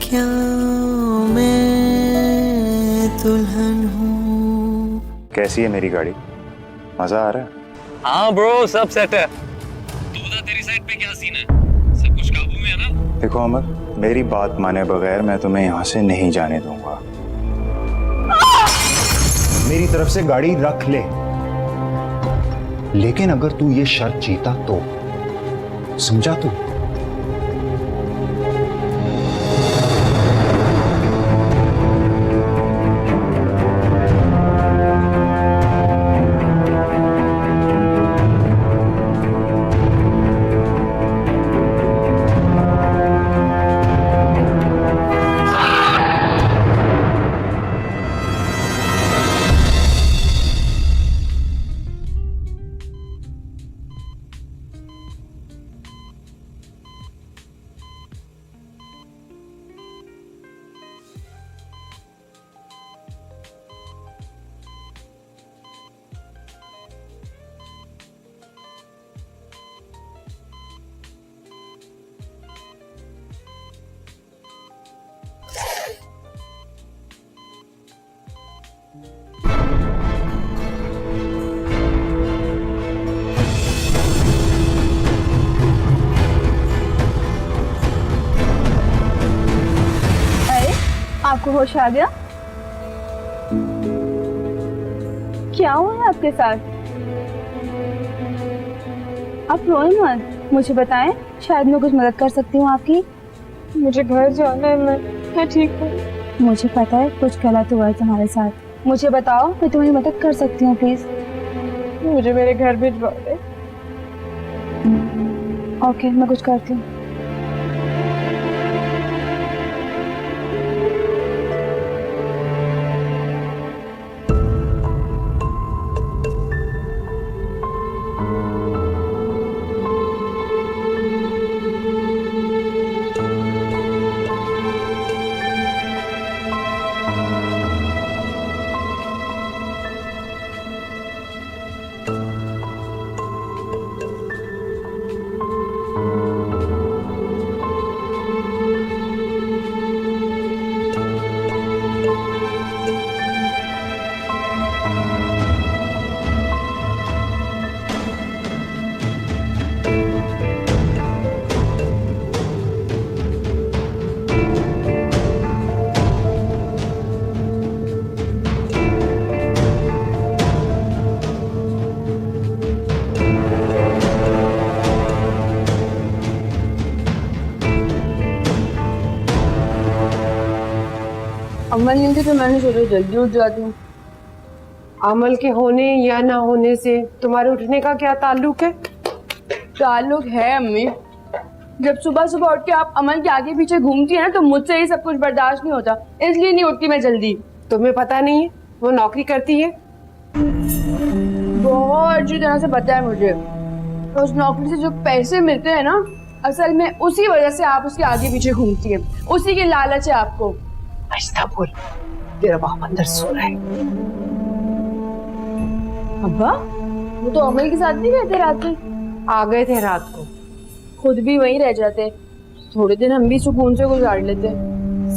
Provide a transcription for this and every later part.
क्या मैं दुल्हन हूँ। कैसी है मेरी गाड़ी? मजा आ रहा है? हाँ ब्रो, सब सेट है। तू बता, तेरी साइड पे क्या सीन है? सब कुछ काबू में है ना? देखो अमर, मेरी बात माने बगैर मैं तुम्हें यहाँ से नहीं जाने दूंगा। मेरी तरफ से गाड़ी रख ले, लेकिन अगर तू ये शर्त जीता तो, समझा तू? आपको होश आ गया? क्या हुआ है आपके साथ? आप रोए मत, मुझे बताएं, शायद मैं कुछ मदद कर सकती हूँ आपकी। मुझे घर जाना है, मैं ठीक हूँ। मुझे पता है कुछ गलत हुआ है तुम्हारे साथ, मुझे बताओ, मैं तुम्हारी मदद कर सकती हूँ प्लीज। मुझे मेरे घर भिजवा दे। ओके, मैं कुछ करती हूँ। अमल नहीं थी तो मैंने सोचा जल्दी उठ जाती हूँ। अमल के होने या ना होने से तुम्हारे उठने का क्या ताल्लुक है? ताल्लुक है अम्मी। जब सुबह सुबह उठ के आप अमन के आगे पीछे घूमती है ना, तो मुझसे ही सब कुछ बर्दाश्त नहीं होता, इसलिए नहीं उठती मैं जल्दी। तुम्हें पता नहीं है वो नौकरी करती है? बहुत अच्छी तरह से पता है मुझे। उस नौकरी से जो पैसे मिलते हैं ना, असल में उसी वजह से आप उसके आगे पीछे घूमती हैं, उसी की लालच है आपको। ऐसा बोल, तेरा बाप अंदर सो रहा है। अब्बा, वो तो अमल के साथ नहीं रहते रात में? आ गए थे रात को। खुद भी वहीं रह जाते, थोड़े दिन हम भी सुकून से गुजार लेते।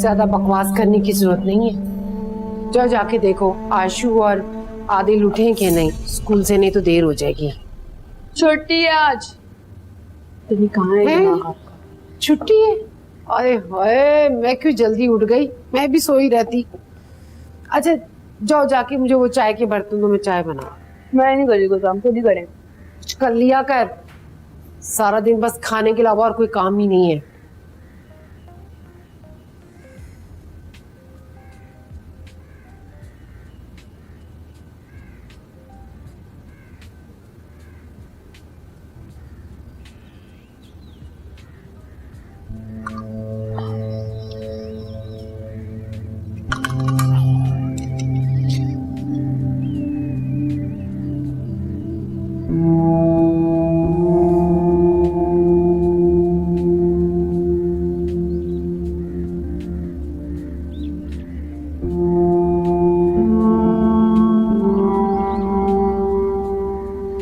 ज्यादा बकवास करने की जरूरत नहीं है। जाओ जाके देखो आशु और आदिल उठे हैं कि नहीं स्कूल से, नहीं तो देर हो जाएगी। छुट्टी है आज। तुम कहाँ है? छुट्टी है? अरे हाय, मैं क्यों जल्दी उठ गई, मैं भी सोई रहती। अच्छा जाओ जाके मुझे वो चाय के बर्तनों में चाय बना। मैं नहीं करी कोई काम, खुद ही करें। कुछ कर लिया कर, सारा दिन बस खाने के अलावा और कोई काम ही नहीं है।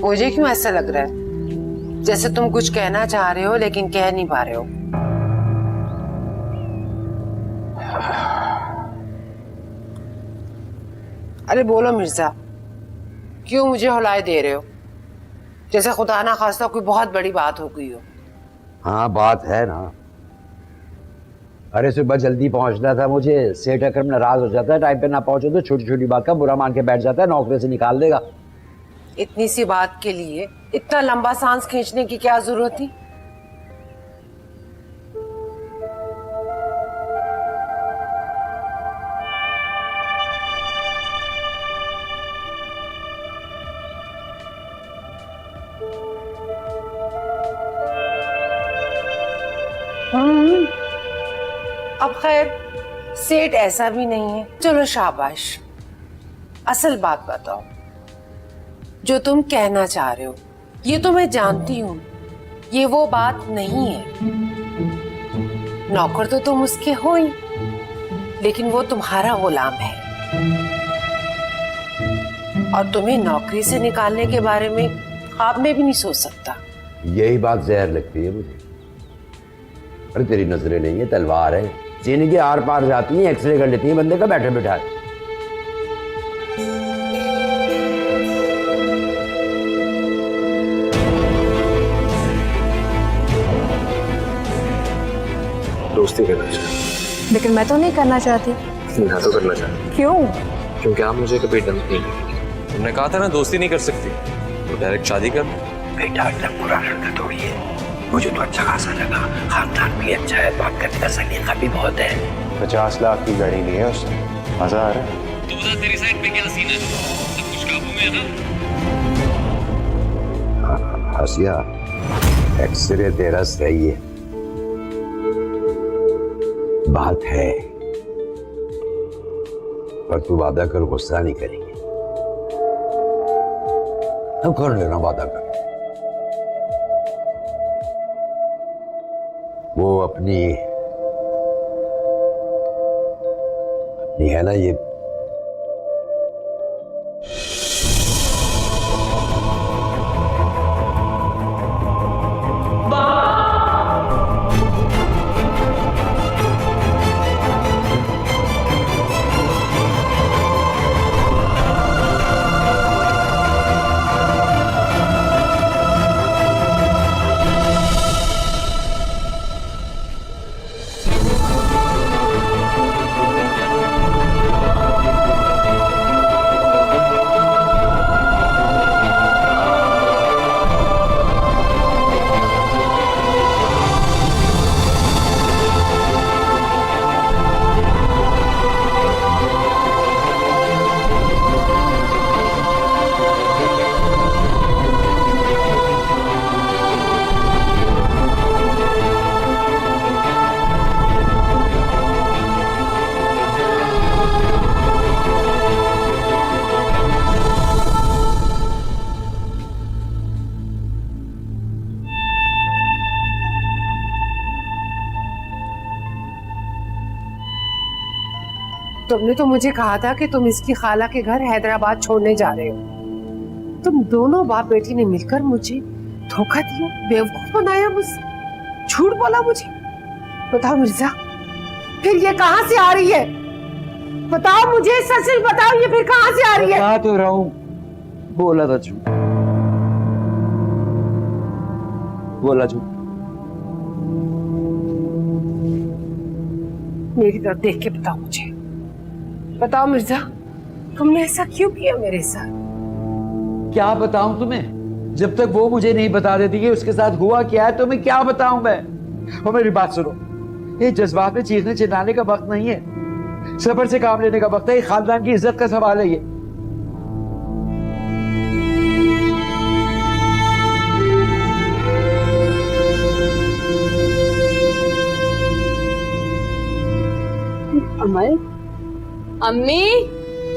मुझे क्यों ऐसा लग रहा है जैसे तुम कुछ कहना चाह रहे हो लेकिन कह नहीं पा रहे हो? अरे बोलो मिर्जा, क्यों मुझे हौलाए दे रहे हो? जैसे खुदा ना खास्ता कोई बहुत बड़ी बात हो गई हो। हाँ बात है ना। अरे सुबह जल्दी पहुंचना था मुझे, सेठ अकरम नाराज हो जाता है, टाइम पे ना पहुंचो तो छोटी छोटी बात का बुरा मान के बैठ जाता है, नौकरी से निकाल देगा। इतनी सी बात के लिए इतना लंबा सांस खींचने की क्या जरूरत थी? अब खैर सेठ ऐसा भी नहीं है, चलो शाबाश। असल बात बताओ, जो तुम कहना चाह रहे हो ये तो मैं जानती हूँ, ये वो बात नहीं है। नौकर तो तुम उसके हो ही, लेकिन वो तुम्हारा गुलाम है और तुम्हें नौकरी से निकालने के बारे में ख्वाब में भी नहीं सोच सकता। यही बात जहर लगती है मुझे। अरे तेरी नजरें नहीं है, तलवार है, सीने के आर पार जाती है, एक्सरे कर लेती है बंदे का बैठे बिठाए। दोस्ती करना चाहती, लेकिन मैं तो नहीं करना चाहती। मैं तो करना चाहती। क्यों? क्योंकि आप मुझे कभी ढंग नहीं करेंगे। तुमने कहा था ना दोस्ती नहीं कर सकती, तो डायरेक्ट शादी कर। बेटा इतना बुरा लड़का थोड़ी है, मुझे तो अच्छा खासा लगा, खानदान भी अच्छा है, बात करने का सलीका भी बहुत है। 50 लाख की गाड़ी ली है उसने, मजा आ रहा है। तू बता तेरी साइड पे क्या सीन है? सब कुछ काबू में है ना? हसिया, एक्सरे तेरा सही है, बात है, पर तू वादा कर गुस्सा नहीं करेंगे। अब कर लेना वादा कर। वो अपनी है ना ये तुमने तो मुझे कहा था कि तुम इसकी खाला के घर हैदराबाद छोड़ने जा रहे हो। तुम दोनों बाप बेटी ने मिलकर मुझे धोखा दिया, बेवकूफ बनाया, मुझसे झूठ बोला मुझे। बताओ मिर्जा, फिर ये कहां से आ रही है? बताओ मुझे, सच बताओ, ये फिर कहां से आ रही है? बता तो रहा हूं, बोला था झूठ, बोला झूठ। मेरी तरफ देख के बताओ मुझे, बताओ मिर्जा, तुमने ऐसा क्यों किया मेरे साथ? क्या बताऊं तुम्हें? जब तक वो मुझे नहीं बता देती कि उसके साथ हुआ क्या है तो मैं क्या बताऊं मैं? और मेरी बात सुनो, ये जज्बात में चीखने चिल्लाने का वक्त नहीं है, सब्र से काम लेने का वक्त है। ये खानदान की इज्जत का सवाल है। ये अमल, अम्मी,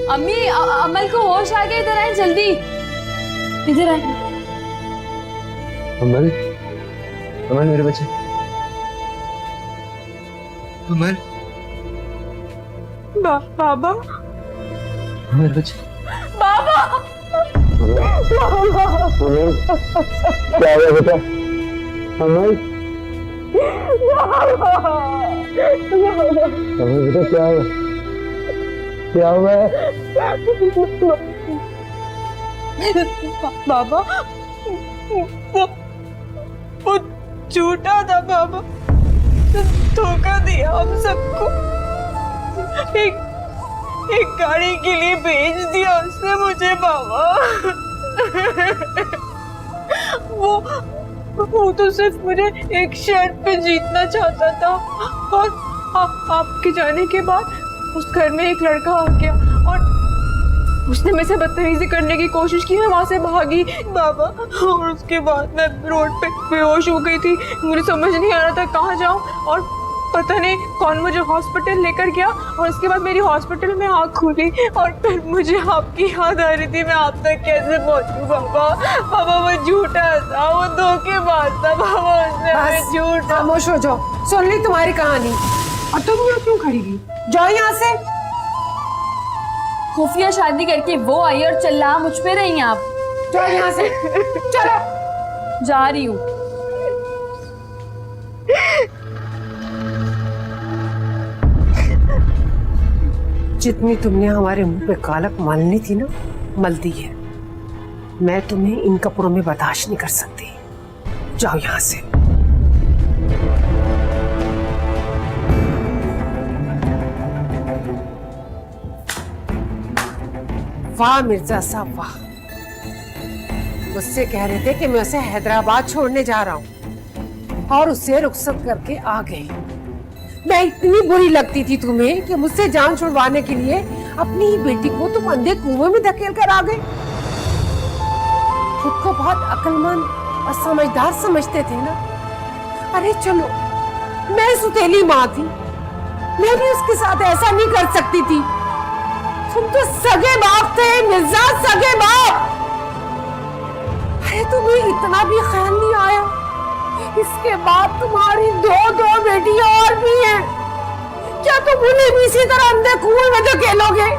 अम्मी, अमल को होश आ गया, इधर आए जल्दी, इधर आए। अमल, अमल मेरे बच्चे, अमल, बाबा, मेरे बच्चे, बाबा, अमल, क्या हुआ बेटा? अमल, बाबा। बेटा क्या हुआ? क्या हुआ है? बाबा वो झूठा था बाबा, धोखा दिया हम सबको। एक गाड़ी के लिए भेज दिया उसने मुझे बाबा। वो तो सिर्फ मुझे एक शर्त पे जीतना चाहता था, और आपके जाने के बाद उस घर में एक लड़का आ गया और उसने मेरे से बदतमीजी करने की कोशिश की। मैं वहां से भागी बाबा, और उसके बाद मैं रोड पे बेहोश हो गई थी। मुझे समझ नहीं आ रहा था कहाँ जाऊं, और पता नहीं कौन मुझे हॉस्पिटल लेकर गया, और उसके बाद मेरी हॉस्पिटल में आँख खुली और फिर मुझे आपकी याद आ रही थी। मैं आप तक कैसे पहुंचूं बाबा? बाबा वो झूठा था, वो धोखेबाज था बाबा, उसने हमें झूठ। खामोश हो जाओ, सुन ली तुम्हारी कहानी। और तुम यहाँ क्यों खड़ी हुई? जाओ यहाँ से। खुफिया शादी करके वो आई और चिल्ला मुझ पे रही हैं आप। जाओ यहाँ से, चलो। जा रही हूँ। जितनी तुमने हमारे मुंह पे कालक मलनी थी ना, मल दी है। मैं तुम्हें इन कपड़ों में बर्दाश्त नहीं कर सकती। जाओ यहाँ से। वाह मिर्जा साहब वाह, मुझसे कह रहे थे कि मैं उसे हैदराबाद छोड़ने जा रहा हूँ और उसे रुखसत करके आ गए। मैं इतनी बुरी लगती थी तुम्हें कि मुझसे जान छुड़वाने के लिए अपनी ही बेटी को तुम अंधे कुएं में धकेल कर आ गए। खुद को बहुत अक्लमंद और समझदार समझते थे ना। अरे चलो, मैं सुतेली माँ थी, मैं भी उसके साथ ऐसा नहीं कर सकती थी। तुम तो सगे बाप थे मिर्जा, सगे बाप। अरे तुम्हें इतना भी ख्याल नहीं आया? इसके बाद तुम्हारी दो बेटियां और भी हैं। क्या तुम उन्हें भी इसी तरह अंधे कुएं में धकेलोगे,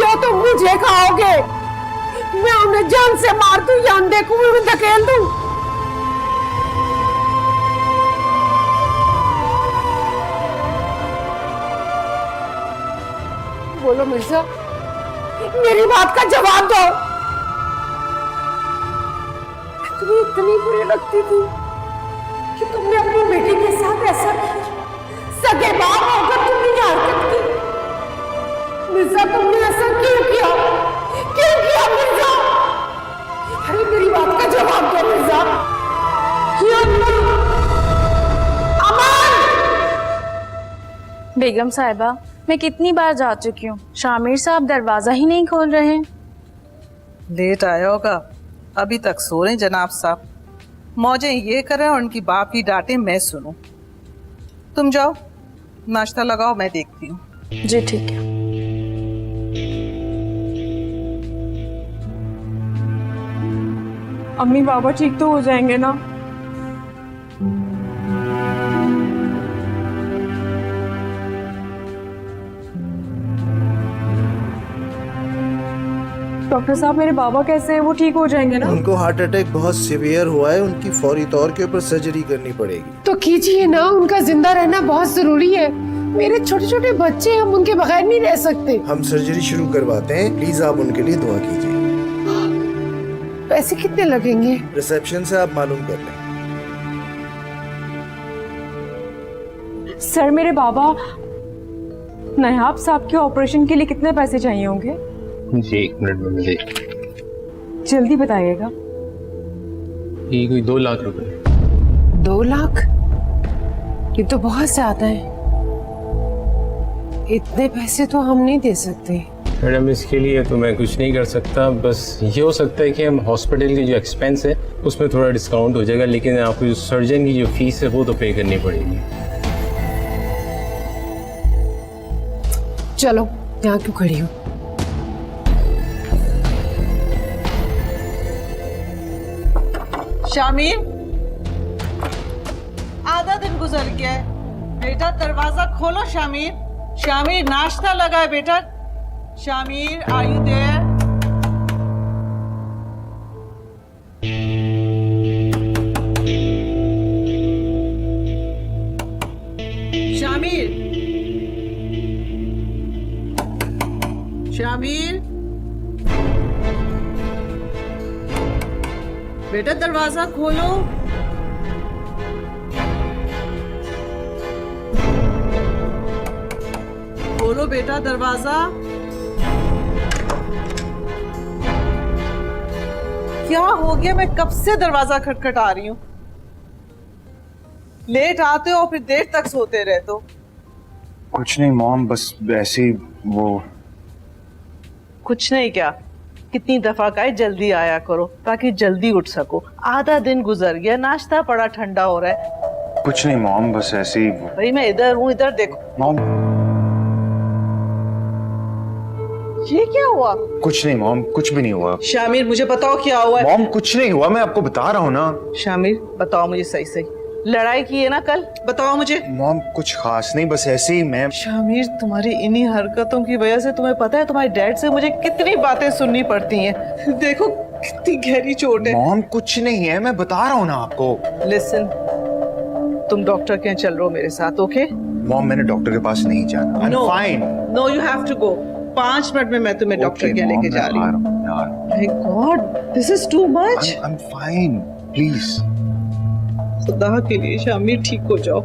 या तुम मुझे खाओगे? मैं उन्हें जान से मार दूं या अंधे कुएं में धकेल दूं? बोलो मिर्जा, मेरी बात का जवाब दो। तुम्हें इतनी बुरी लगती थी कि तुमने अपनी बेटी के साथ ऐसा किया? सगे बाप होकर तुमने ये हरकत की? मिर्जा तुमने ऐसा क्यों किया? क्यों किया मिर्जा? अरे मेरी बात का जवाब दो मिर्जा। क्यों? अमन! बेगम साहिबा, मैं कितनी बार जा चुकी हूँ, शामिर साहब दरवाजा ही नहीं खोल रहे हैं। लेट आया होगा, अभी तक सो रहे जनाब साहब। मौजें ये कर रहे हैं और उनकी बाप की डांटे मैं सुनूं। तुम जाओ नाश्ता लगाओ, मैं देखती हूँ। जी ठीक है। अम्मी बाबा ठीक तो हो जाएंगे ना? डॉक्टर साहब मेरे बाबा कैसे हैं? वो ठीक हो जाएंगे ना? उनको हार्ट अटैक बहुत सीवियर हुआ है, उनकी फौरी तौर के ऊपर सर्जरी करनी पड़ेगी। तो कीजिए ना, उनका जिंदा रहना बहुत जरूरी है। मेरे छोटे छोटे बच्चे, हम उनके बगैर नहीं रह सकते। हम सर्जरी शुरू करवाते हैं, प्लीज आप उनके लिए दुआ कीजिए। पैसे कितने लगेंगे? रिसेप्शन से आप मालूम कर लें। सर मेरे बाबा नायाब साहब के ऑपरेशन के लिए कितने पैसे चाहिए होंगे? जी 1 मिनट में मिले। जल्दी बताइएगा। ये कोई 2 लाख रुपए। 2 लाख? ये तो बहुत ज्यादा है। इतने पैसे तो हम नहीं दे सकते। मैडम इसके लिए तो मैं कुछ नहीं कर सकता, बस ये हो सकता है कि हम हॉस्पिटल की जो एक्सपेंस है उसमें थोड़ा डिस्काउंट हो जाएगा, लेकिन आपको जो सर्जन की जो फीस है वो तो पे करनी पड़ेगी। चलो, यहाँ क्यों खड़ी हो? शामिर, आधा दिन गुजर गया है बेटा, दरवाजा खोलो। शामिर, शामिर नाश्ता लगा है बेटा। Shamir are you there? Shamir, बेटा दरवाजा खोलो। खोलो बेटा दरवाजा। क्या हो गया? मैं कब से दरवाजा खटखटा रही हूँ। लेट आते हो फिर देर तक सोते रहते हो। कुछ नहीं मॉम, बस ऐसे ही वो। कुछ नहीं क्या? कितनी दफा कहे जल्दी आया करो ताकि जल्दी उठ सको। आधा दिन गुजर गया, नाश्ता पड़ा ठंडा हो रहा है। कुछ नहीं मॉम, बस ऐसे ही। भाई मैं इधर हूँ, इधर देखो। मॉम, ये क्या हुआ? कुछ नहीं मॉम, कुछ भी नहीं हुआ। शामिर मुझे बताओ क्या हुआ है। मॉम कुछ नहीं हुआ, मैं आपको बता रहा हूँ ना। शामिर बताओ मुझे सही सही, लड़ाई की है ना कल? बताओ मुझे। मॉम कुछ खास नहीं, बस ऐसे ही। मैं शामिर तुम्हारी इन्हीं हरकतों की वजह से तुम्हें पता है तुम्हारे डैड से मुझे कितनी बातें सुननी पड़ती हैं। देखो कितनी गहरी चोट है। मॉम कुछ नहीं है, मैं बता रहा हूँ ना आपको। लिसन, तुम डॉक्टर के यहाँ चल रहे हो मेरे साथ, ओके? मॉम मैंने डॉक्टर के पास नहीं जाना। I'm fine. No you have to go. 5 minute में मैं तुम्हें डॉक्टर के यहाँ लेके जा रही हूँ। My God, this is too much. I'm fine. Please. खुदा के लिए शामिर ठीक हो जाओ।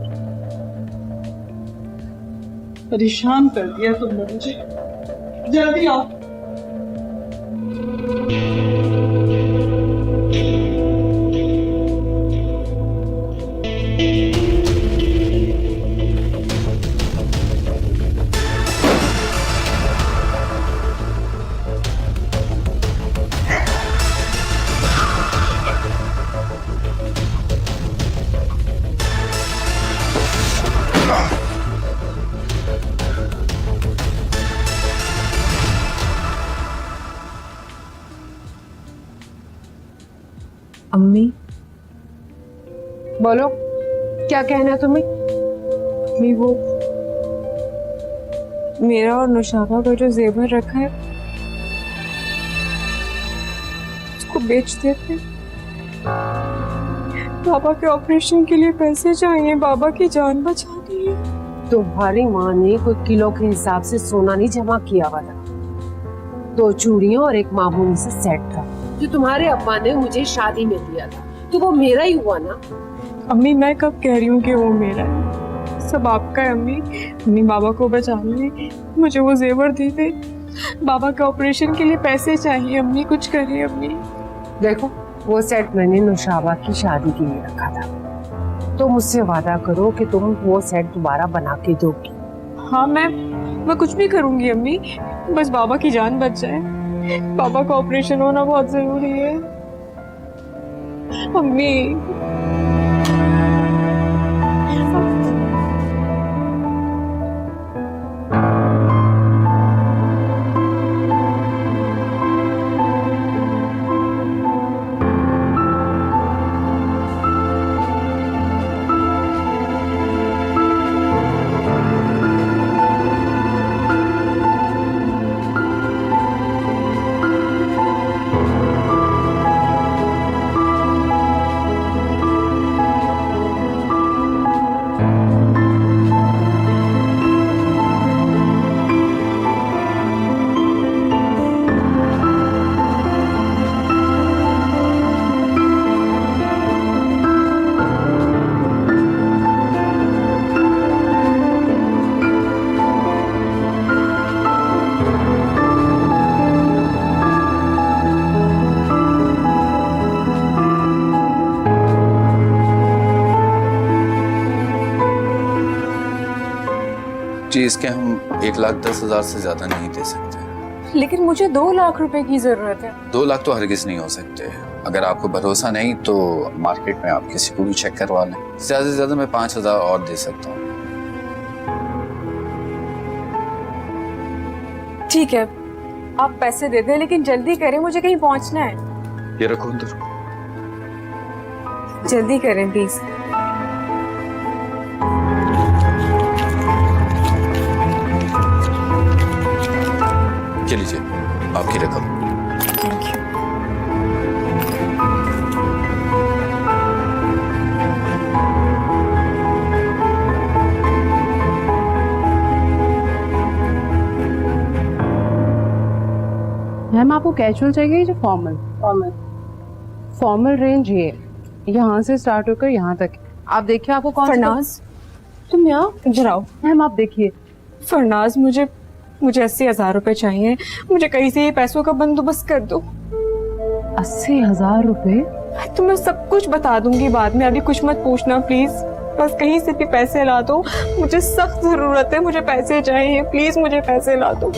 परेशान कर दिया तुमने मुझे। जल्दी आओ। अम्मी, बोलो क्या कहना है तुम्हें? अम्मी वो मेरा और नुशाबा का जो जेवर रखा है उसको बेच देते। बाबा के ऑपरेशन के लिए पैसे चाहिए, बाबा की जान बचानी है। तुम्हारी माँ ने कोई किलो के हिसाब से सोना नहीं जमा किया हुआ था। 2 चूड़ियां और एक मामूली सा सेट था जो तुम्हारे अब्बा ने मुझे शादी में दिया था, तो वो मेरा ही हुआ ना। अम्मी मैं कब कह रही हूँ कि वो मेरा है? सब आपका है अम्मी। अम्मी बाबा को बचाने मुझे वो जेवर दे दे। बाबा के ऑपरेशन के लिए पैसे चाहिए अम्मी, कुछ करिए अम्मी। देखो वो सेट मैंने नुशाबा की शादी के लिए रखा था, तो मुझसे वादा करो कि तुम वो सेट दोबारा बना के दोगी। हाँ मैं कुछ भी करूंगी अम्मी, बस बाबा की जान बच जाए। बाबा का ऑपरेशन होना बहुत जरूरी है अम्मी। जी इसके हम 1,10,000 से ज्यादा नहीं दे सकते। लेकिन मुझे 2 लाख रुपए की जरूरत है। 2 लाख तो हरगिज नहीं हो सकते। अगर आपको भरोसा नहीं तो मार्केट में आप किसी को भी चेक करवा लें। ज्यादा से ज्यादा मैं 5,000 और दे सकता हूँ। ठीक है आप पैसे दे दें, लेकिन जल्दी करें, मुझे कहीं पहुंचना है। ये रखो अंदर। जल्दी करें प्लीज। ये लीजिए आपकी रकम। Thank you. मैम आपको कैजुअल चाहिए या फॉर्मल? फॉर्मल। फॉर्मल रेंज ये यहाँ से स्टार्ट होकर यहाँ तक। आप देखिए आपको कौन फरनाज, तुम यहाँ इधर आओ। मैम आप देखिए। फरनाज, मुझे 80,000 रुपए चाहिए। मुझे कहीं से ये पैसों का बंदोबस्त कर दो। 80,000 रुपए? तुम्हें सब कुछ बता दूंगी बाद में, अभी कुछ मत पूछना प्लीज। बस कहीं से भी पैसे ला दो, मुझे सख्त जरूरत है, मुझे पैसे चाहिए, प्लीज मुझे पैसे ला दो।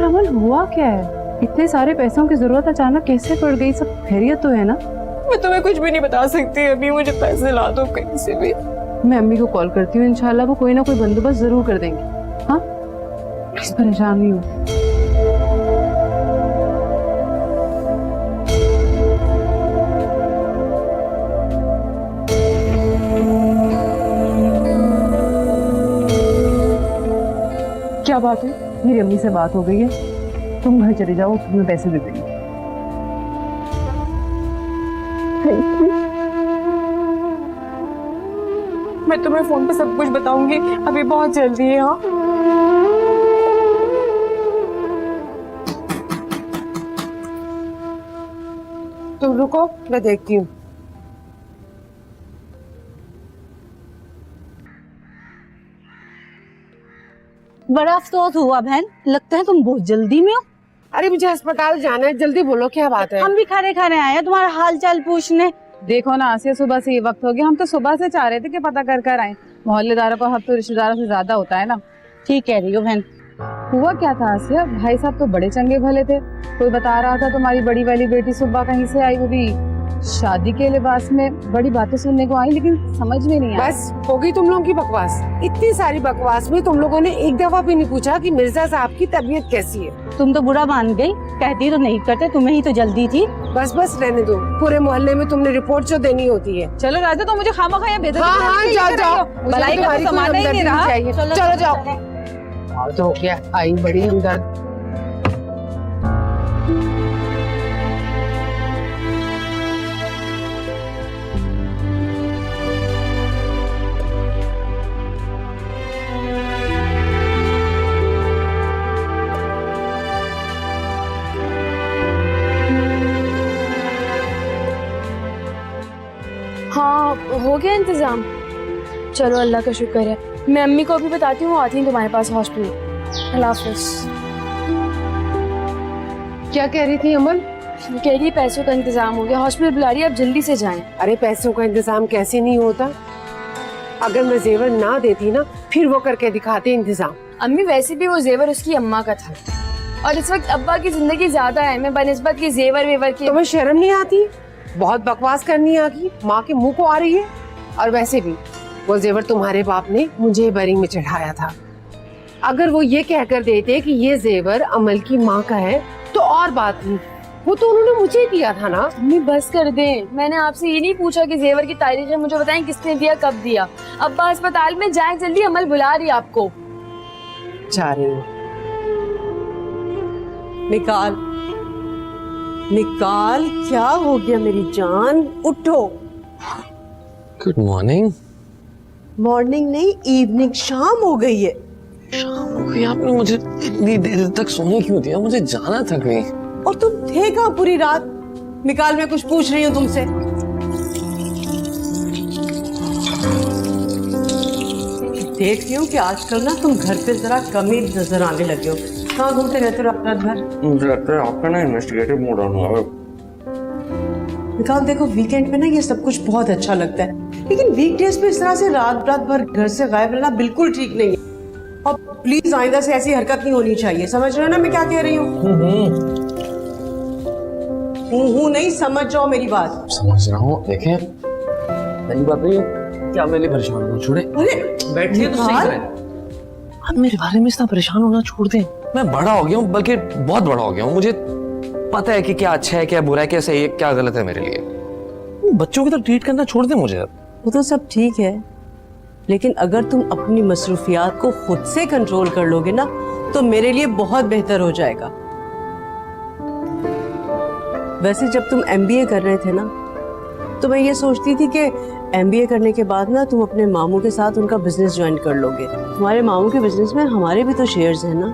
अमल हुआ क्या है? इतने सारे पैसों की जरूरत अचानक कैसे पड़ गई? सब खैरियत तो है ना? मैं तुम्हें कुछ भी नहीं बता सकती अभी, मुझे पैसे ला दो कहीं से भी। मैं अम्मी को कॉल करती हूँ, इंशाल्लाह वो कोई ना कोई बंदोबस्त जरूर कर देंगे। हाँ प्लीज परेशान नहीं हूँ। क्या बात है? मेरी अम्मी से बात हो गई है, तुम घर चले जाओ, तुम्हें पैसे दे देंगे। मैं तुम्हें फोन पे सब कुछ बताऊंगी, अभी बहुत जल्दी है। हाँ तुम रुको, मैं देखती हूँ। बड़ा अफसोस हुआ बहन, लगता है तुम बहुत जल्दी में हो। अरे मुझे अस्पताल जाना है, जल्दी बोलो क्या बात है। हम भी खड़े खड़े आए हैं तुम्हारा हाल चाल पूछने। देखो ना आसिया, सुबह से ये वक्त हो गया, हम तो सुबह से चाह रहे थे कि पता कर कर आए। मोहल्लेदारों का हक तो रिश्तेदारों से ज्यादा होता है ना। ठीक कह रही हो बहन। हुआ क्या था आसिया? भाई साहब तो बड़े चंगे भले थे, कोई बता रहा था तुम्हारी बड़ी वाली बेटी सुबह कहीं से आई, वो भी शादी के लिबास में। बड़ी बातें सुनने को आई लेकिन समझ में नहीं आया। बस हो गई तुम लोगों की बकवास। इतनी सारी बकवास में तुम लोगों ने एक दफा भी नहीं पूछा कि मिर्जा साहब की तबीयत कैसी है। तुम तो बुरा मान गई, कहती तो नहीं करते, तुम्हें ही तो जल्दी थी। बस बस रहने दो, पूरे मोहल्ले में तुमने रिपोर्ट जो देनी होती है। चलो राजा, तो मुझे खामखा यहाँ बेइज्जती हाँ हाँ जाओ जाओ, भलाई का तो समाना ही नहीं रहा। चलो जाओ। और तो क्या आई बड़ी हमदर्द। हाँ हो गया इंतजाम। चलो अल्लाह का शुक्र है। मैं अम्मी को अभी बताती हूँ, आती हूँ तुम्हारे पास हॉस्पिटल। अल्लाह हाफिज। क्या कह रही थी अमन? कह रही पैसों का इंतजाम हो गया, हॉस्पिटल बुला रही है, आप जल्दी से जाएं। अरे पैसों का इंतजाम कैसे नहीं होता? अगर मैं जेवर ना देती ना, फिर वो करके दिखाते इंतजाम। अम्मी वैसे भी वो जेवर उसकी अम्मा का था, और इस वक्त अब्बा की जिंदगी ज्यादा है। मैं बनिस्बत की जेवर वेवर की। तुम्हें शर्म नहीं आती? बहुत बकवास करनी आ गई, माँ के मुंह को आ रही है। और वैसे भी वो जेवर तुम्हारे बाप ने मुझे बरी में चढ़ाया था। अगर वो ये कहकर देते कि ये जेवर अमल की माँ का है तो और बात थी, वो तो उन्होंने मुझे दिया था ना। अम्मी बस कर दें, मैंने आपसे ये नहीं पूछा कि जेवर की तारीख है, मुझे बताएं किसने दिया, कब दिया। अब्बा अस्पताल में जाए, जल्दी, अमल बुला रही है आपको। जा रही हूँ। निकाल निकाल, क्या हो गया मेरी जान? उठो। Good morning. मॉर्निंग नहीं, इवनिंग, शाम हो गई है। शाम हो गई? आपने मुझे इतनी देर तक सोने क्यों दिया? मुझे जाना था कहीं। और तुम थे कहाँ पूरी रात? निकाल, मैं कुछ पूछ रही हूँ तुमसे। देख रही हूँ कि आजकल ना तुम घर पे जरा कम ही नजर आने लगे हो। कहाँ घूमते रहते हो रात भर? मुझे लगता है आपका ना इन्वेस्टिगेटिव मोड ऑन हुआ है। निकाल देखो, वीकेंड पे ना ये सब कुछ बहुत अच्छा लगता है, लेकिन वीकडेज पे इस तरह से रात भर घर से गायब रहना बिल्कुल ठीक नहीं है। और प्लीज आइंदा से ऐसी हरकत नहीं होनी चाहिए। समझ रहे हो ना मैं क्या कह रही हूँ? हूँ नहीं, समझ जाओ मेरी बात। समझ रहा हूँ। देखें पहली बात तो ये क्या मैं परेशान हूँ, छोड़े। अरे बैठिए तो सही करें। आप मेरे बारे में इतना परेशान होना छोड़ दें। मैं बड़ा हो गया हूँ, बल्कि बहुत बड़ा हो गया हूँ। मुझे पता है कि क्या अच्छा है, क्या बुरा है, क्या सही है, क्या गलत है मेरे लिए। बच्चों की तरह ट्रीट करना छोड़ दें मुझे। वो तो सब ठीक है, लेकिन अगर तुम अपनी मसरूफियात को खुद से कंट्रोल कर लोगे ना तो मेरे लिए बहुत बेहतर हो जाएगा। वैसे जब तुम MBA कर रहे थे ना तो मैं ये सोचती थी कि MBA करने के बाद ना तुम अपने मामू के साथ उनका बिजनेस ज्वाइन कर लोगे। तुम्हारे मामू के बिजनेस में हमारे भी तो शेयर्स हैं ना,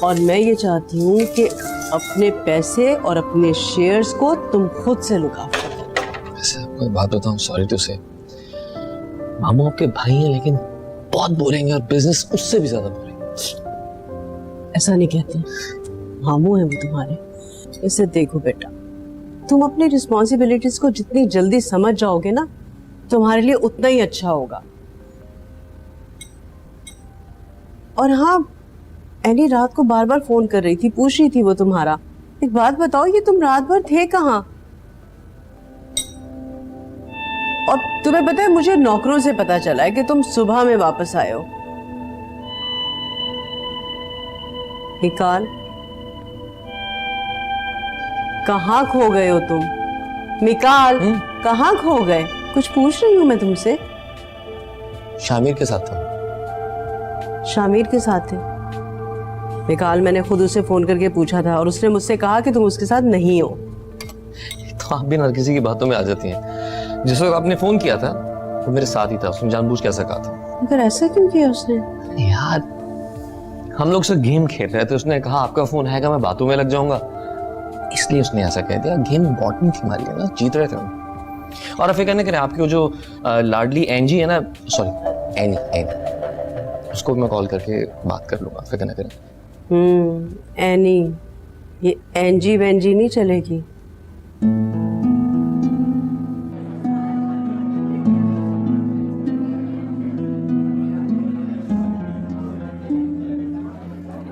और मैं ये चाहती हूँ कि अपने पैसे और अपने शेयर्स को तुम खुद से लुका। वैसे आपको एक बात बताऊं, सॉरी टू से, मामू आपके भाई हैं लेकिन बहुत बोरेंगे और बिजनेस उससे भी ज्यादा बोरेंगे। ऐसा नहीं कहते, मामू है वो तुम्हारे। इसे देखो बेटा, तुम अपनी रिस्पॉन्सिबिलिटीज को जितनी जल्दी समझ जाओगे ना, तुम्हारे लिए उतना ही अच्छा होगा। और हाँ, एनी रात को बार बार फोन कर रही थी, पूछ रही थी वो तुम्हारा। एक बात बताओ, ये तुम रात भर थे कहाँ? और तुम्हें पता है, मुझे नौकरों से पता चला है कि तुम सुबह में वापस आए हो। निकाल, कहाँ खो गए हो तुम? निकाल, कहाँ खो गए? कुछ पूछ रही हूँ मैं तुमसे। शामिर के साथ था। शामिर के साथ थे? निकाल, मैंने खुद उसे फोन करके पूछा था और उसने मुझसे कहा कि तुम उसके साथ नहीं हो। तो आप भी हर किसी की बातों में आ जाती हैं। जिस वक्त आपने फोन किया था वो मेरे साथ ही था, उसने जानबूझ के ऐसा कहा था। मगर ऐसा क्यों किया उसने? यार, हम लोग से गेम खेल रहे थे, उसने कहा आपका फोन है, मैं बातों में लग जाऊंगा, इसलिए उसने ऐसा कह दिया। गेम इंपॉर्टेंट थी हमारे लिए ना, जीत रहे थे हम। और फिक्र नहीं करें, आपकी जो लाडली एंजी है ना, सॉरी एनी, उसको मैं कॉल करके बात कर लूंगा, फिक्र नहीं करें। एनी, ये एंजी वेंजी नहीं चलेगी।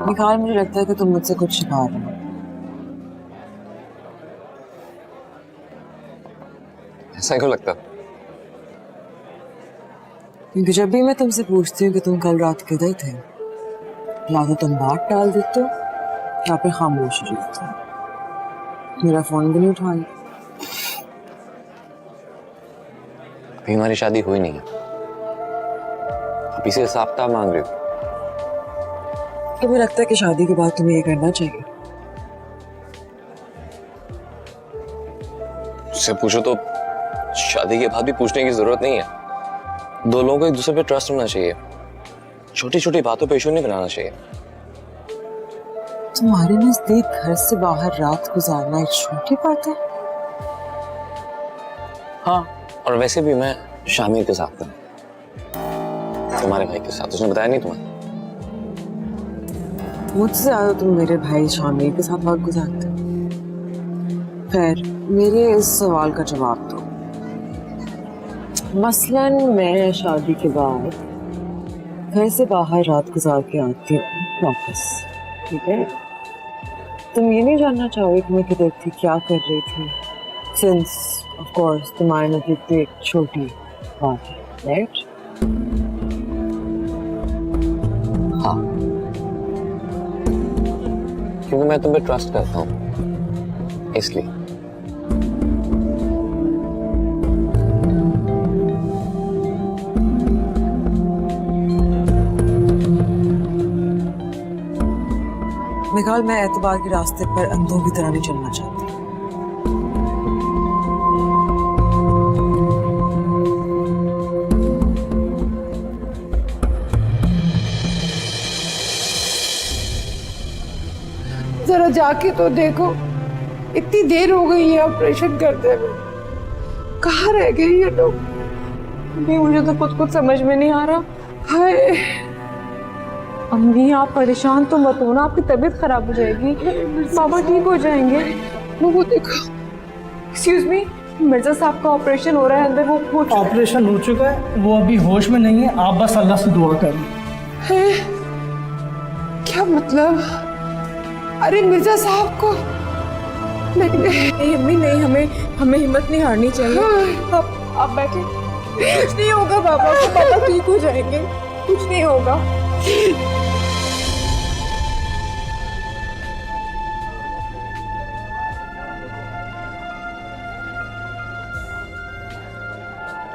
निकाल, मुझे लगता है कि तुम मुझसे कुछ छिपा रहे हो। ऐसा क्यों लगता? क्योंकि जब भी मैं तुमसे पूछती हूँ कि तुम कल रात किधर थे, या तो तुम बात टाल देते हो या फिर खामोश रहते हो। मेरा फोन भी नहीं उठाया। अभी हमारी शादी हुई नहीं है, अभी से हिसाब किताब मांग रहे हो। तुम्हें लगता है कि शादी के बाद तुम्हें ये करना चाहिए? उससे पूछो तो शादी के बाद भी पूछने की जरूरत नहीं है। दो लोगों को एक दूसरे पे ट्रस्ट होना चाहिए, छोटी छोटी बातों पे इशू नहीं बनाना चाहिए। तुम्हारे नजदीक घर से बाहर रात गुजारना एक छोटी बात है? हाँ, और वैसे भी मैं शामिर के साथ था, तुम्हारे भाई के साथ। उसने बताया नहीं तुम्हें? मुझसे ज्यादा तुम मेरे भाई शामिर के साथ वक्त गुजारते हो। खैर, मेरे इस सवाल का जवाब दो। मसलन मैं शादी के बाद घर से बाहर रात गुजार के आती हूँ वापस, ठीक है? तुम ये नहीं जानना चाहोगे कि मैं किधर थी, क्या कर रही थी, सिंस ऑफ कोर्स तुम्हारे नजदीक तो एक छोटी बात है, राइट? हाँ, क्योंकि मैं तुम पे ट्रस्ट करता हूँ, इसलिए। निकाल, मैं एतबार के रास्ते पर अंधों की तरह नहीं चलना चाहती। जरा जाके तो देखो, इतनी देर हो गई है ऑपरेशन करते हुए। कहाँ रह गए ये लोग? अम्मी, मुझे तो कुछ समझ में नहीं आ रहा। हाय अम्मी, आप परेशान तो मत हो ना, आपकी तबीयत खराब हो जाएगी। बाबा ठीक हो जाएंगे। वो देखो। एक्सक्यूज मी, मिर्जा साहब का ऑपरेशन हो रहा है अंदर। वो ऑपरेशन हो चुका है, वो अभी होश में नहीं है। आप बस अल्लाह से दुआ करें। क्या मतलब? अरे मिर्जा साहब को नहीं अम्मी, नहीं, हमें हिम्मत नहीं हारनी चाहिए। आप बैठे, कुछ नहीं होगा बाबा को, बाबा ठीक हो जाएंगे, कुछ नहीं होगा।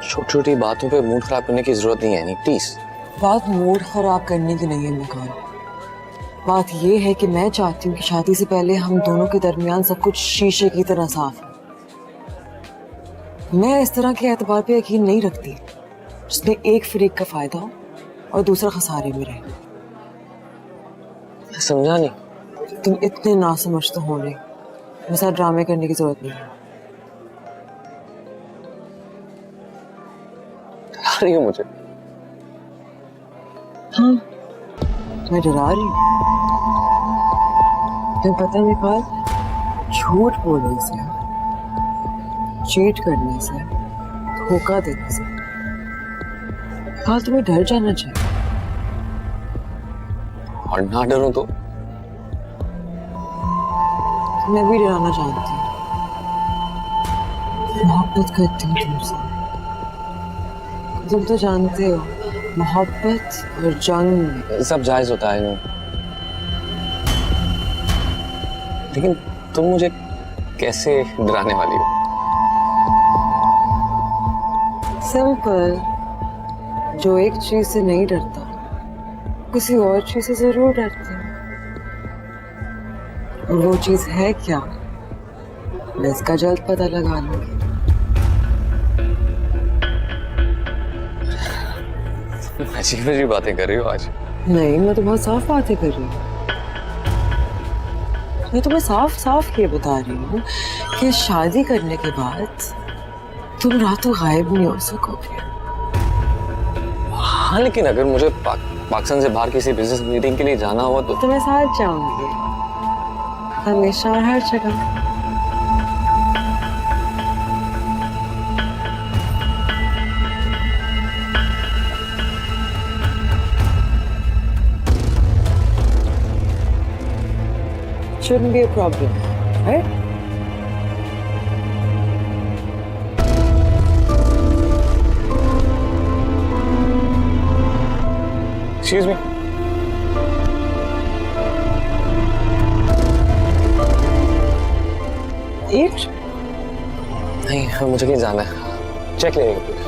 छोटी छोटी बातों पे मूड खराब करने की जरूरत नहीं है, नहीं प्लीज। बात मूड खराब करने की नहीं है निकाल, बात ये है कि मैं चाहती हूँ कि शादी से पहले हम दोनों के दरमियान सब कुछ शीशे की तरह साफ है। मैं इस तरह के एतबार पे यकीन नहीं रखती जिसमें एक फरीक का फायदा हो और दूसरा खसारे में रहे। समझा नहीं। तुम इतने नासमझ तो हो नहीं, मेरे साथ ड्रामे करने की जरूरत नहीं है। डरा रही हो मुझे? हाँ, मैं डरा रही हूँ। तुम्हें पता है निकाल, झूठ बोलने से, चीट करने से, धोखा देने से निकाल तुम्हें डर जाना चाहिए। और ना डरो तो मैं भी डराना चाहती हूँ, मोहब्बत करती हूँ तुमसे। तुम तो जानते हो मोहब्बत और जंग सब जायज होता है ना, लेकिन तुम मुझे कैसे डराने वाली हो? सिंपल, जो एक चीज से नहीं डरता किसी और चीज से जरूर डरता है। और वो चीज है क्या, मैं इसका जल्द पता लगा लूंगी। अजीब अजीब बातें कर रही हो आज। नहीं, मैं तो बहुत साफ बातें कर रही हूँ। मैं तुम्हें साफ साफ ये बता रही हूँ कि शादी करने के बाद तुम रातों गायब नहीं हो सकोगे। हाँ, लेकिन अगर मुझे पाकिस्तान से बाहर किसी बिजनेस मीटिंग के लिए जाना हुआ तो तुम्हें साथ जाऊंगी, हमेशा और हर जगह। Shouldn't be a problem, right? Excuse me. Eat? नहीं, मुझे कहीं जाना है। चेक ले प्लीज।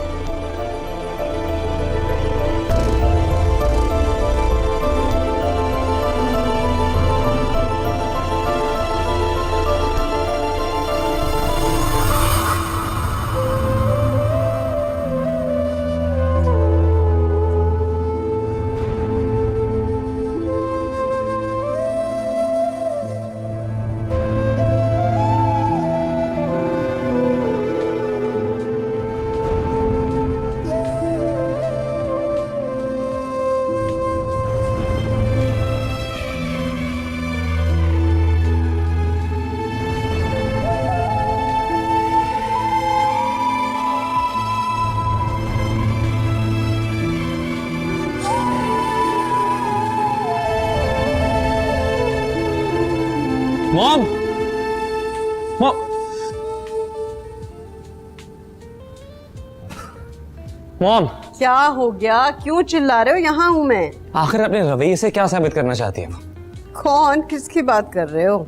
मॉम, मॉम, मॉम, क्या हो गया, क्यों चिल्ला रहे हो? यहाँ हूँ मैं। आखिर अपने रवैये से क्या साबित करना चाहती है? कौन, किसकी बात कर रहे हो?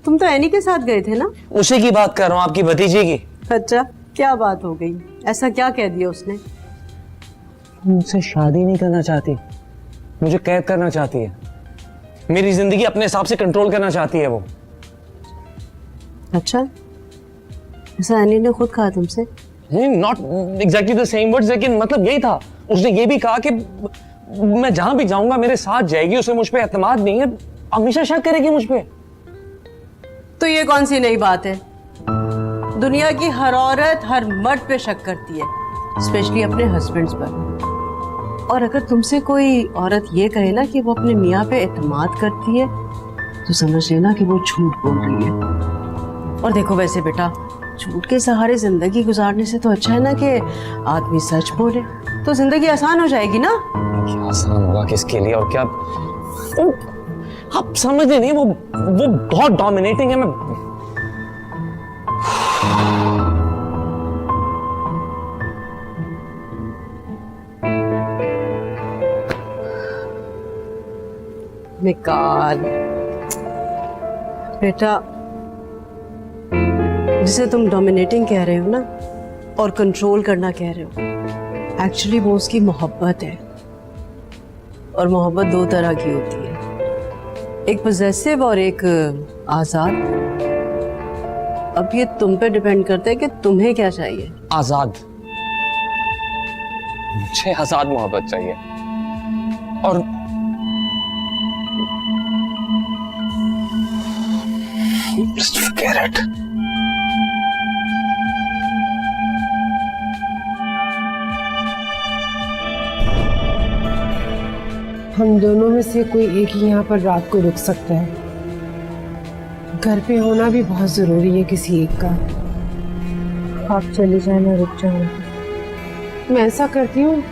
तुम तो एनी के साथ गए थे ना? उसी की बात कर रहा हूँ, आपकी भतीजी की। अच्छा, क्या बात हो गई? ऐसा क्या कह दिया उसने? मुझसे शादी नहीं करना चाहती, मुझे कैद करना चाहती है, मेरी जिंदगी अपने हिसाब से कंट्रोल करना चाहती है वो। अच्छा, ऐसा एनी ने खुद कहा तुमसे? नहीं, not exactly the same words, लेकिन मतलब यही था। उसने ये भी कहा कि मैं जहां भी जाऊंगा मेरे साथ जाएगी, उसे मुझ पे एतमाद नहीं है, हमेशा शक करेगी मुझ पे। तो ये कौन सी नई बात है? दुनिया की हर औरत हर मर्द पे शक करती है, स्पेशली अपने हस्बैंड्स पर। और अगर तुमसे कोई औरत ये कहे ना कि वो अपने मियाँ पे एतमाद करती है, तो समझ लेना कि वो झूठ बोल रही है। और देखो, वैसे बेटा, झूठ के सहारे जिंदगी गुजारने से तो अच्छा है ना कि आदमी सच बोले, तो जिंदगी आसान हो जाएगी ना। क्या आसान होगा किसके लिए? और क्या आप समझते नहीं, वो बहुत डोमिनेटिंग है। मैं निकाल बेटा, जिसे तुम डोमिनेटिंग कह रहे हो ना और कंट्रोल करना कह रहे हो, एक्चुअली वो उसकी मोहब्बत है। और मोहब्बत दो तरह की होती है, एक पॉजेसिव और एक आजाद। अब ये तुम पे डिपेंड करता है कि तुम्हें क्या चाहिए। आजाद, मुझे आजाद मोहब्बत चाहिए। और Just forget it. हम दोनों में से कोई एक ही यहाँ पर रात को रुक सकता है। घर पे होना भी बहुत जरूरी है किसी एक का। आप चले जाए, मैं रुक जाऊंगी। मैं ऐसा करती हूँ,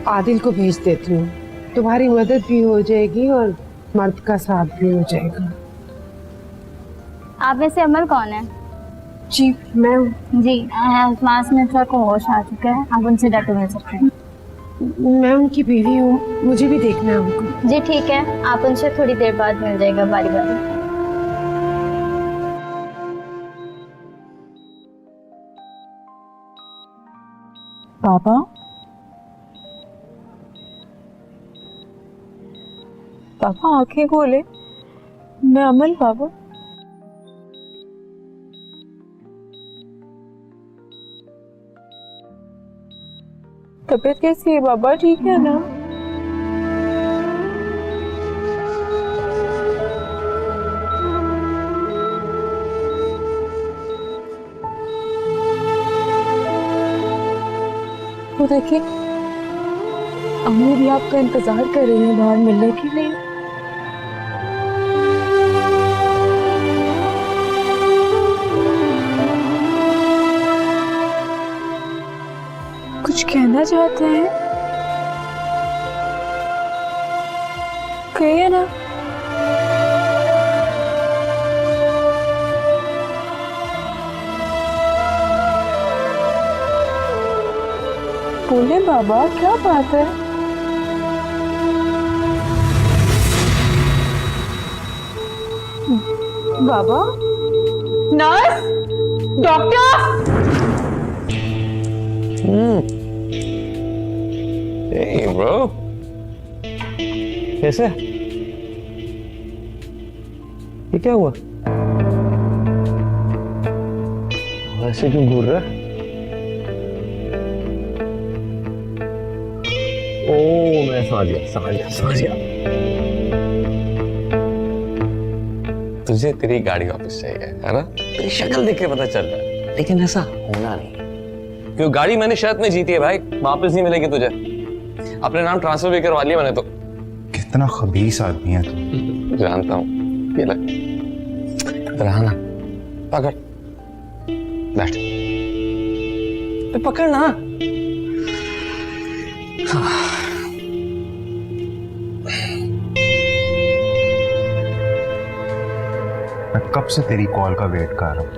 आदिल को भेज देती हूँ, तुम्हारी मदद भी हो जाएगी और मर्द का साथ भी हो जाएगा। आप में से अमल कौन है? जी मैं जी, मास में थोड़ा को होश आ चुका है, आप उनसे डटे मिल सकते हैं। मैं उनकी बीवी हूँ, मुझे भी देखना है उनको। जी ठीक है, आप उनसे थोड़ी देर बाद मिल जाएगा बारी बारी। पापा, पापा आंखें खोले। मैं अमल पापा। तबीयत कैसी है बाबा, ठीक है ना? वो देखिए, अम्मी भी आपका इंतजार कर रही है बाहर मिलने के लिए। कुछ कहना चाहते हैं? कहिए ना। बोले बाबा, क्या बात है? बाबा, नर्स, डॉक्टर। Hey bro, कैसे? ये क्या हुआ? वैसे क्यों घूर रहा है? ओ, मैं समझ गया। तुझे तेरी गाड़ी वापस चाहिए, है ना? तेरी शक्ल देख के पता चल रहा है, लेकिन ऐसा होना नहीं। क्यों, गाड़ी मैंने शर्त में जीती है भाई, वापस नहीं मिलेगी तुझे। अपने नाम ट्रांसफर भी करवा लिया मैंने तो। कितना खबीस आदमी है तू। जानता हूँ। ये ले, रहा पकड़, बैठ, पकड़ ना। मैं कब से तेरी कॉल का वेट कर रहा हूँ,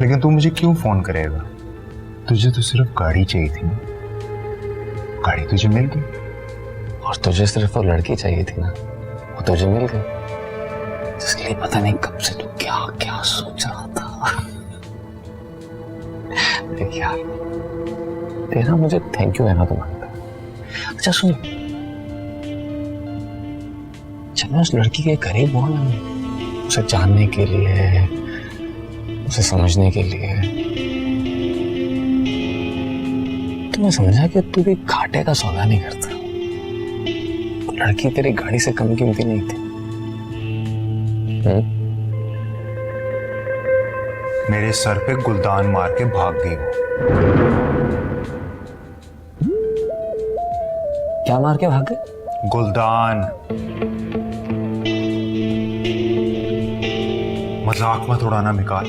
लेकिन तू मुझे क्यों फोन करेगा? तुझे तो सिर्फ गाड़ी चाहिए थी ना, गाड़ी तुझे मिल गई। और तुझे सिर्फ वो लड़की चाहिए थी ना, वो तुझे मिल गई। जिसके लिए पता नहीं कब से तू क्या क्या सोच रहा था। देख यार, तेरा मुझे थैंक यू कहना तो मानता है। अच्छा सुन, जब मैं उस लड़की के करीब हुआ ना, उसे जानने के लिए, उसे समझने के लिए, तो मैं समझा कि तू भी घाटे का सौदा नहीं करता। लड़की तेरी गाड़ी से कम कीमती नहीं थी। मेरे सर पे गुलदान मार के भाग गई वो। क्या मार के भाग गई? गुलदान। मजाक मत उड़ाना मिकाल,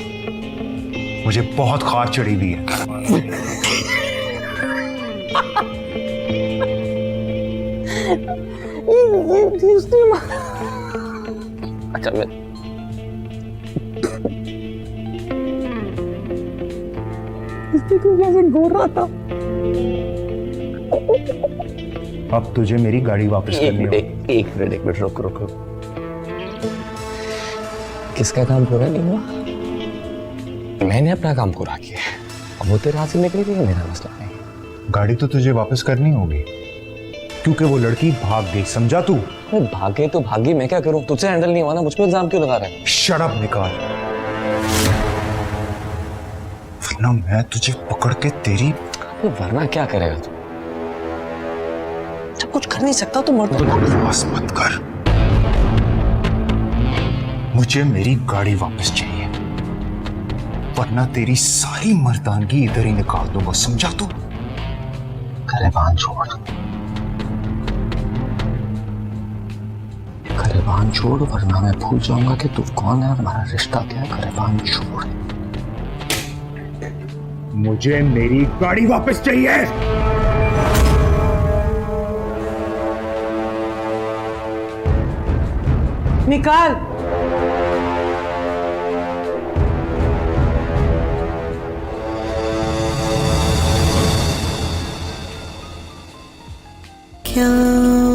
मुझे बहुत खार चढ़ी हुई है। अच्छा, मैं कैसे घूर रहा था। अब तुझे मेरी गाड़ी वापस करनी है। एक मिनट रुक। किसका काम पूरा नहीं हुआ? मैंने अपना काम पूरा किया, अब वो तेरे हाथ से निकली थी, मेरा मसला नहीं। गाड़ी तो तुझे वापस करनी होगी, क्योंकि वो लड़की भाग गई, समझा तू? भागे तो भागी, मैं क्या करूं? तुझसे हैंडल नहीं हुआ ना, मुझ पे इल्जाम क्यों लगा रहा है? शट अप निकाल, वरना मैं तुझे पकड़ के तेरी। वरना क्या करेगा तू? जब कुछ कर नहीं सकता तो मर। बकवास मत कर, मुझे मेरी गाड़ी वापस चाहिए। वरना तेरी सारी मर्दानगी इधर ही निकाल दूंगा, समझा तू? गरेबान छोड़, गरेबान छोड़, वरना मैं भूल जाऊंगा कि तू कौन है और हमारा रिश्ता क्या है। गरेबान छोड़। मुझे मेरी गाड़ी वापस चाहिए। निकाल। क्या